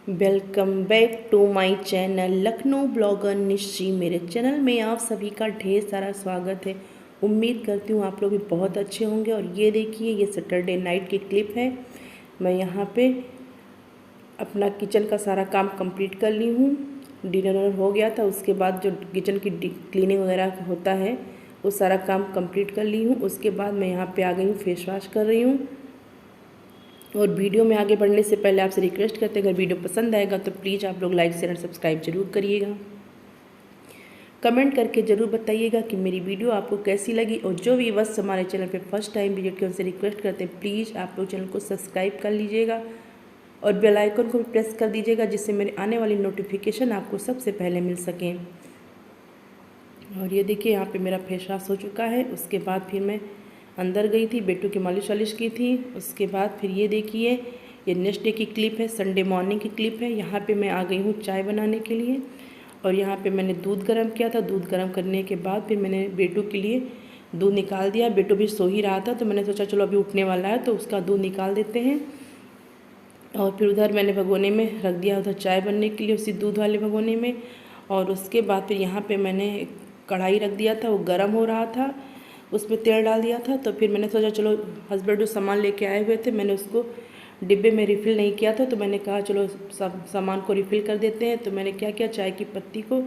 Welcome back to my channel Lucknow blogger Nishchi. मेरे channel में आप सभी का ढेर सारा स्वागत है। उम्मीद करती हूँ आप लोग भी बहुत अच्छे होंगे। और ये देखिए, ये सैटरडे नाइट की क्लिप है। मैं यहाँ पे अपना किचन का सारा काम कंप्लीट कर ली हूँ। डिनर हो गया था, उसके बाद जो किचन की क्लीनिंग वगैरह होता है वो सारा काम कंप्लीट कर ली हूँ। उसके बाद मैं यहाँ पे आ गई हूँ, फेस वॉश कर रही हूँ। और वीडियो में आगे बढ़ने से पहले आपसे रिक्वेस्ट करते हैं, अगर वीडियो पसंद आएगा तो प्लीज़ आप लोग लाइक शेयर और सब्सक्राइब जरूर करिएगा। कमेंट करके ज़रूर बताइएगा कि मेरी वीडियो आपको कैसी लगी। और जो भी बस हमारे चैनल पे फर्स्ट टाइम विजिट किया उनसे रिक्वेस्ट करते हैं, प्लीज़ आप लोग चैनल को सब्सक्राइब कर लीजिएगा और बेल आइकन को भी प्रेस कर दीजिएगा, जिससे मेरे आने वाली नोटिफिकेशन आपको सबसे पहले मिल सकें। और ये देखिए, यहाँ पे मेरा फेस वॉश हो चुका है। उसके बाद फिर मैं अंदर गई थी, बेटू की मालिश वालिश की थी। उसके बाद फिर ये देखिए, ये नेक्स्ट डे की क्लिप है, संडे मॉर्निंग की क्लिप है। यहाँ पे मैं आ गई हूँ चाय बनाने के लिए। और यहाँ पे मैंने दूध गर्म किया था। दूध गर्म करने के बाद फिर मैंने बेटू के लिए दूध निकाल दिया। बेटू भी सो ही रहा था, तो मैंने सोचा चलो अभी उठने वाला है तो उसका दूध निकाल देते हैं। और फिर उधर मैंने भगोने में रख दिया, उधर चाय बनने के लिए उसी दूध वाले भगोने में। और उसके बाद फिर यहाँ पे मैंने कढ़ाई रख दिया था, वो गर्म हो रहा था, उसमें तेल डाल दिया था। तो फिर मैंने सोचा चलो, हस्बैंड जो सामान लेके आए हुए थे, मैंने उसको डिब्बे में रिफ़िल नहीं किया था, तो मैंने कहा चलो सब सामान को रिफ़िल कर देते हैं। तो मैंने क्या किया, चाय की पत्ती को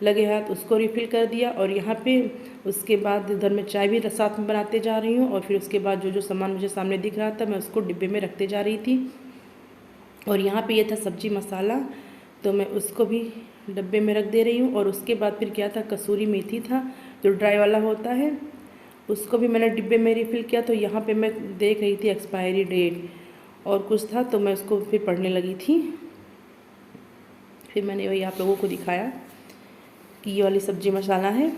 लगे हाथ उसको रिफ़िल कर दिया। और यहाँ पे उसके बाद इधर मैं चाय भी साथ में बनाते जा रही हूँ। और फिर उसके बाद जो जो सामान मुझे सामने दिख रहा था, मैं उसको डिब्बे में रखते जा रही थी। और यहाँ पे ये था सब्जी मसाला, तो मैं उसको भी डब्बे में रख दे रही हूँ। और उसके बाद फिर क्या था, कसूरी मेथी था जो ड्राई वाला होता है, उसको भी मैंने डिब्बे में रिफ़िल किया। तो यहाँ पे मैं देख रही थी एक्सपायरी डेट और कुछ था, तो मैं उसको फिर पढ़ने लगी थी। फिर मैंने वही आप लोगों को दिखाया कि ये वाली सब्जी मसाला है।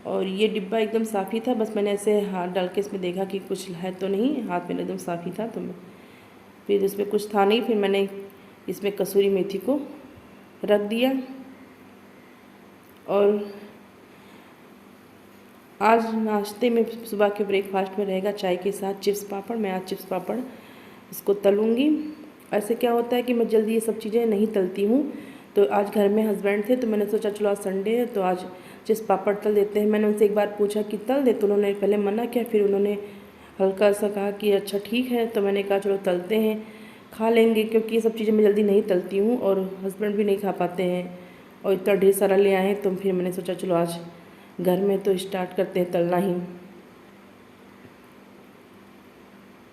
और ये डिब्बा एकदम साफ़ ही था, बस मैंने ऐसे हाथ डाल के इसमें देखा कि कुछ है तो नहीं, हाथ में एकदम साफ़ ही था। तो मैं फिर इसमें कुछ था नहीं, फिर मैंने इसमें कसूरी मेथी को रख दिया। और आज नाश्ते में सुबह के ब्रेकफास्ट में रहेगा चाय के साथ चिप्स पापड़। मैं आज चिप्स पापड़ इसको तलूँगी। ऐसे क्या होता है कि मैं जल्दी ये सब चीज़ें नहीं तलती हूँ। तो आज घर में हस्बैंड थे, तो मैंने सोचा चलो आज संडे है तो आज चिप्स पापड़ तल देते हैं। मैंने उनसे एक बार पूछा कि तल दे, तो उन्होंने पहले मना किया, फिर उन्होंने हल्का सा कहा कि अच्छा ठीक है। तो मैंने कहा चलो तलते हैं, खा लेंगे, क्योंकि ये सब चीज़ें मैं जल्दी नहीं तलती हूँ और हस्बैंड भी नहीं खा पाते हैं। और इतना ढेर सारा ले आए हैं, तो फिर मैंने सोचा चलो आज घर में तो स्टार्ट करते हैं तलना ही।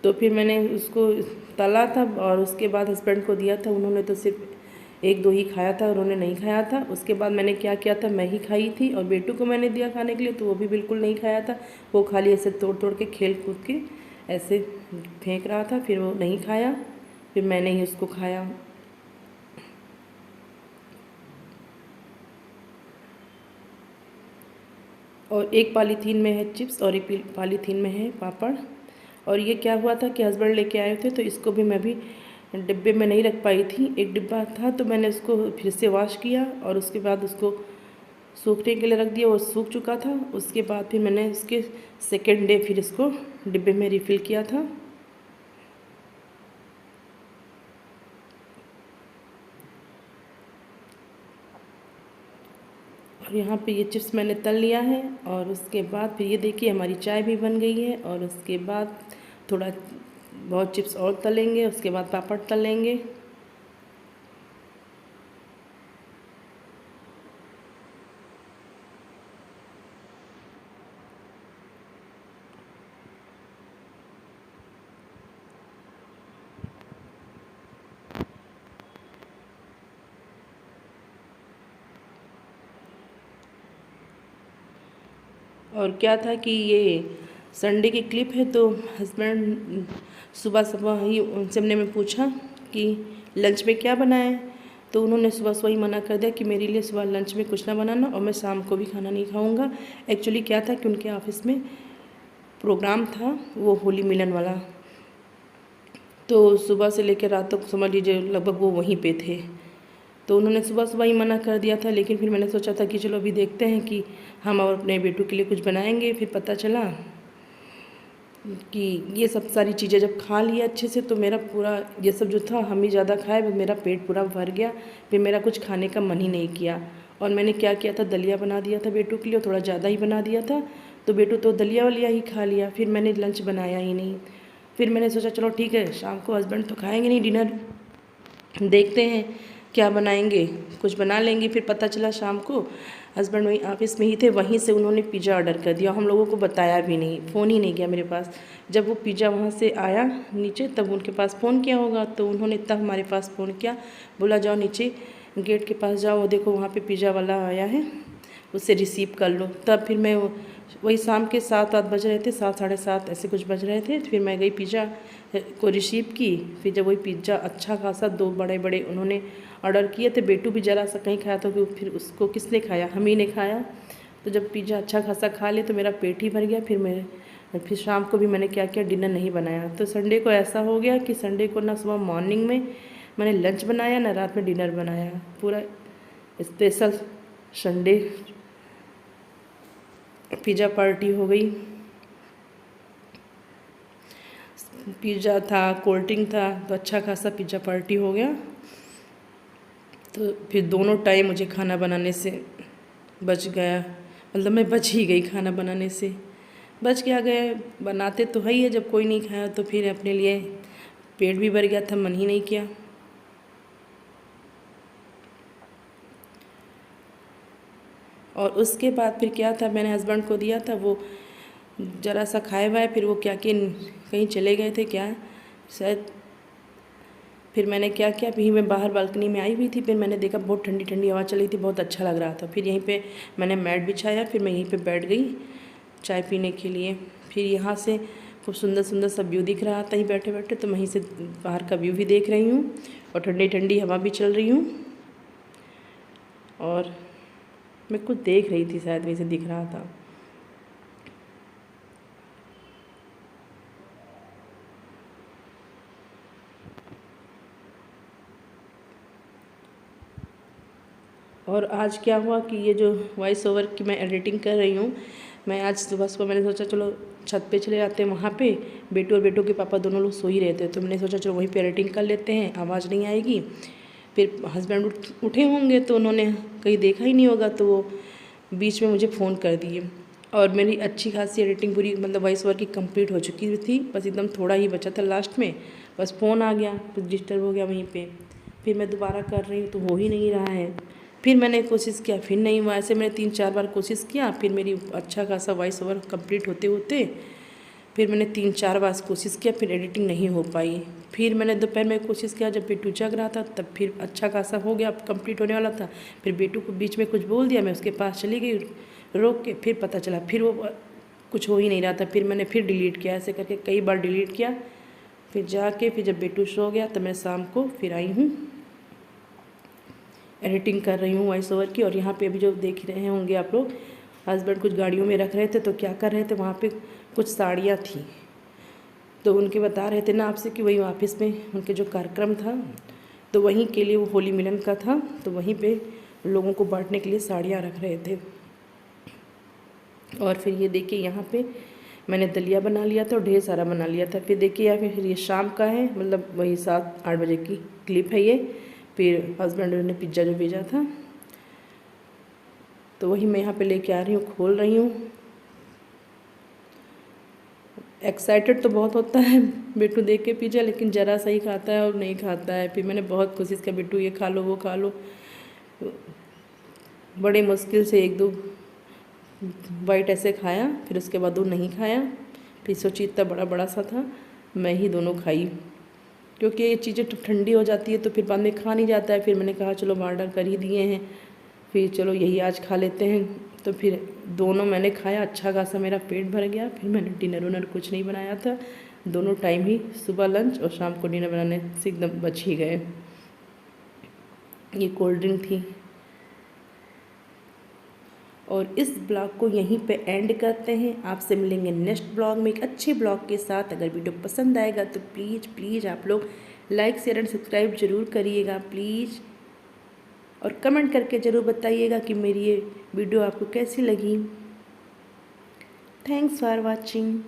तो फिर मैंने उसको तला था और उसके बाद हस्बैंड को दिया था। उन्होंने तो सिर्फ एक दो ही खाया था, उन्होंने नहीं खाया था। उसके बाद मैंने क्या किया था, मैं ही खाई थी और बेटू को मैंने दिया खाने के लिए, तो वो भी बिल्कुल नहीं खाया था। वो खाली ऐसे तोड़ तोड़ के खेल कूद के ऐसे फेंक रहा था, फिर वो नहीं खाया, फिर मैंने ही उसको खाया। और एक पॉलीथीन में है चिप्स और एक पॉलीथीन में है पापड़। और ये क्या हुआ था कि हस्बैंड लेके आए थे, तो इसको भी मैं भी डिब्बे में नहीं रख पाई थी। एक डिब्बा था तो मैंने उसको फिर से वॉश किया और उसके बाद उसको सूखने के लिए रख दिया। वो सूख चुका था। उसके बाद फिर मैंने उसके सेकेंड डे फिर इसको डिब्बे में रिफ़िल किया था। और यहाँ पे ये चिप्स मैंने तल लिया है। और उसके बाद फिर ये देखिए हमारी चाय भी बन गई है। और उसके बाद थोड़ा बहुत चिप्स और तलेंगे, उसके बाद पापड़ तलेंगे। और क्या था कि ये संडे की क्लिप है, तो हस्बैंड सुबह सुबह ही उनसे मैं पूछा कि लंच में क्या बनाएं, तो उन्होंने सुबह सुबह ही मना कर दिया कि मेरे लिए सुबह लंच में कुछ ना बनाना और मैं शाम को भी खाना नहीं खाऊंगा। एक्चुअली क्या था कि उनके ऑफिस में प्रोग्राम था, वो होली मिलन वाला, तो सुबह से लेकर रात तक समझ लीजिए लगभग वो वहीं पे थे। तो उन्होंने सुबह सुबह ही मना कर दिया था। लेकिन फिर मैंने सोचा था कि चलो अभी देखते हैं कि हम और अपने बेटू के लिए कुछ बनाएंगे। फिर पता चला कि ये सब सारी चीज़ें जब खा लिया अच्छे से तो मेरा पूरा ये सब जो था हम ही ज़्यादा खाए, मेरा पेट पूरा भर गया। फिर मेरा कुछ खाने का मन ही नहीं किया। और मैंने क्या किया था, दलिया बना दिया था बेटू के लिए, थोड़ा ज़्यादा ही बना दिया था। तो बेटू तो दलिया वलिया ही खा लिया। फिर मैंने लंच बनाया ही नहीं। फिर मैंने सोचा चलो ठीक है, शाम को हस्बैंड तो खाएंगे नहीं डिनर, देखते हैं क्या बनाएंगे, कुछ बना लेंगे। फिर पता चला शाम को हस्बैंड वहीं ऑफिस में ही थे, वहीं से उन्होंने पिज़्ज़ा ऑर्डर कर दिया। हम लोगों को बताया भी नहीं, फ़ोन ही नहीं किया मेरे पास। जब वो पिज़्ज़ा वहाँ से आया नीचे तब उनके पास फ़ोन किया होगा, तो उन्होंने तब हमारे पास फ़ोन किया, बोला जाओ नीचे गेट के पास जाओ, देखो वहाँ पे पिज़्ज़ा वाला आया है, उससे रिसीव कर लो। तब फिर मैं वही शाम के 7-8 बज रहे थे, 7 साढ़े 7 ऐसे कुछ बज रहे थे। फिर मैं गई पिज़्ज़ा को रिसीव की। फिर जब वही पिज़्ज़ा अच्छा खासा 2 बड़े बड़े उन्होंने ऑर्डर किए थे, बेटू भी ज़रा सा कहीं खाया था, कि फिर उसको किसने खाया, हम ही ने खाया। तो जब पिज़्ज़ा अच्छा खासा खा ले तो मेरा पेट ही भर गया। फिर शाम को भी मैंने क्या किया, डिनर नहीं बनाया। तो संडे को ऐसा हो गया कि संडे को ना सुबह मॉर्निंग में मैंने लंच बनाया, ना रात में डिनर बनाया। पूरा स्पेशल संडे पिज़्ज़ा पार्टी हो गई। पिज़्ज़ा था, कोल्ड ड्रिंक था, तो अच्छा खासा पिज़्ज़ा पार्टी हो गया। तो फिर दोनों टाइम मुझे खाना बनाने से बच गया, मतलब मैं बच ही गई, खाना बनाने से बच क्या गए। बनाते तो है ही है, जब कोई नहीं खाया तो फिर अपने लिए पेट भी भर गया था, मन ही नहीं किया। और उसके बाद फिर क्या था, मैंने हस्बैंड को दिया था, वो ज़रा सा खाए हुआ है। फिर वो क्या कि कहीं चले गए थे क्या शायद। फिर मैंने क्या किया, फिर मैं बाहर बालकनी में आई हुई थी, फिर मैंने देखा बहुत ठंडी ठंडी हवा चल रही थी, बहुत अच्छा लग रहा था। फिर यहीं पे मैंने मैट बिछाया, फिर मैं यहीं पे बैठ गई चाय पीने के लिए। फिर यहाँ से खूब सुंदर सुंदर सा व्यू दिख रहा था, ही बैठे बैठे, तो वहीं से बाहर का व्यू भी देख रही हूँ और ठंडी ठंडी हवा भी चल रही हूँ। और मैं कुछ देख रही थी, शायद वैसे दिख रहा था। और आज क्या हुआ कि ये जो वॉइस ओवर की मैं एडिटिंग कर रही हूँ, मैं आज सुबह सुबह मैंने सोचा चलो छत पे चले जाते हैं। वहाँ पे बेटू और बेटू के पापा दोनों लोग सो ही रहते, तो मैंने सोचा चलो वहीं पे एडिटिंग कर लेते हैं, आवाज़ नहीं आएगी। फिर हस्बैंड उठे होंगे तो उन्होंने कहीं देखा ही नहीं होगा, तो वो बीच में मुझे फ़ोन कर दिए। और मेरी अच्छी खासी एडिटिंग पूरी, मतलब वॉइस ओवर की कंप्लीट हो चुकी थी, बस एकदम थोड़ा ही बचा था लास्ट में, बस फ़ोन आ गया, कुछ डिस्टर्ब हो गया वहीं पे। फिर मैं दोबारा कर रही हूँ तो हो ही नहीं रहा है। फिर मैंने कोशिश किया, फिर नहीं हुआ। ऐसे मैंने 3-4 बार कोशिश किया, फिर मेरी अच्छा खासा वॉइस ओवर कंप्लीट होते होते फिर मैंने 3-4 बार कोशिश किया, फिर एडिटिंग नहीं हो पाई। फिर मैंने दोपहर में कोशिश किया, जब बेटू जग रहा था तब फिर अच्छा खासा हो गया, कंप्लीट होने वाला था। फिर बेटू को बीच में कुछ बोल दिया, मैं उसके पास चली गई रोक के। फिर पता चला फिर वो कुछ हो ही नहीं रहा था। फिर मैंने फिर डिलीट किया, ऐसे करके कई बार डिलीट किया। फिर जाके फिर जब बेटू सो गया तो मैं शाम को फिर आई हूँ, एडिटिंग कर रही हूँ वॉइस ओवर की। और यहाँ पे अभी जो देख रहे होंगे आप लोग, हस्बैंड कुछ गाड़ियों में रख रहे थे, तो क्या कर रहे थे, वहाँ पे कुछ साड़ियाँ थी, तो उनके बता रहे थे ना आपसे कि वही ऑफिस में उनके जो कार्यक्रम था, तो वहीं के लिए वो होली मिलन का था, तो वहीं पे लोगों को बांटने के लिए साड़ियाँ रख रहे थे। और फिर ये देखिए यहाँ पे मैंने दलिया बना लिया था और ढेर सारा बना लिया था। फिर देखिए यहाँ पे फिर ये शाम का है, मतलब वही 7-8 बजे की क्लिप है ये। फिर हस्बैंड ने पिज़्ज़ा जो भेजा था, तो वही मैं यहाँ पे लेके आ रही हूँ, खोल रही हूँ। एक्साइटेड तो बहुत होता है बेटू देख के पिज़्ज़ा, लेकिन ज़रा सा ही खाता है और नहीं खाता है। फिर मैंने बहुत कोशिश की, बेटू ये खा लो वो खा लो, बड़ी मुश्किल से 1-2 बाइट ऐसे खाया, फिर उसके बाद वो नहीं खाया। फिर सोची इतना बड़ा बड़ा सा था, मैं ही दोनों खाई, क्योंकि ये चीज़ें तो ठंडी हो जाती है तो फिर बाद में खा नहीं जाता है। फिर मैंने कहा चलो ऑर्डर कर ही दिए हैं, फिर चलो यही आज खा लेते हैं। तो फिर दोनों मैंने खाया, अच्छा खासा मेरा पेट भर गया। फिर मैंने डिनर उनर कुछ नहीं बनाया था, दोनों टाइम ही सुबह लंच और शाम को डिनर बनाने से एकदम बच ही गए। ये कोल्ड ड्रिंक थी। और इस ब्लॉग को यहीं पे एंड करते हैं। आपसे मिलेंगे नेक्स्ट ब्लॉग में एक अच्छे ब्लॉग के साथ। अगर वीडियो पसंद आएगा तो प्लीज़ आप लोग लाइक शेयर एंड सब्सक्राइब ज़रूर करिएगा प्लीज़, और कमेंट करके ज़रूर बताइएगा कि मेरी ये वीडियो आपको कैसी लगी। Thanks for watching.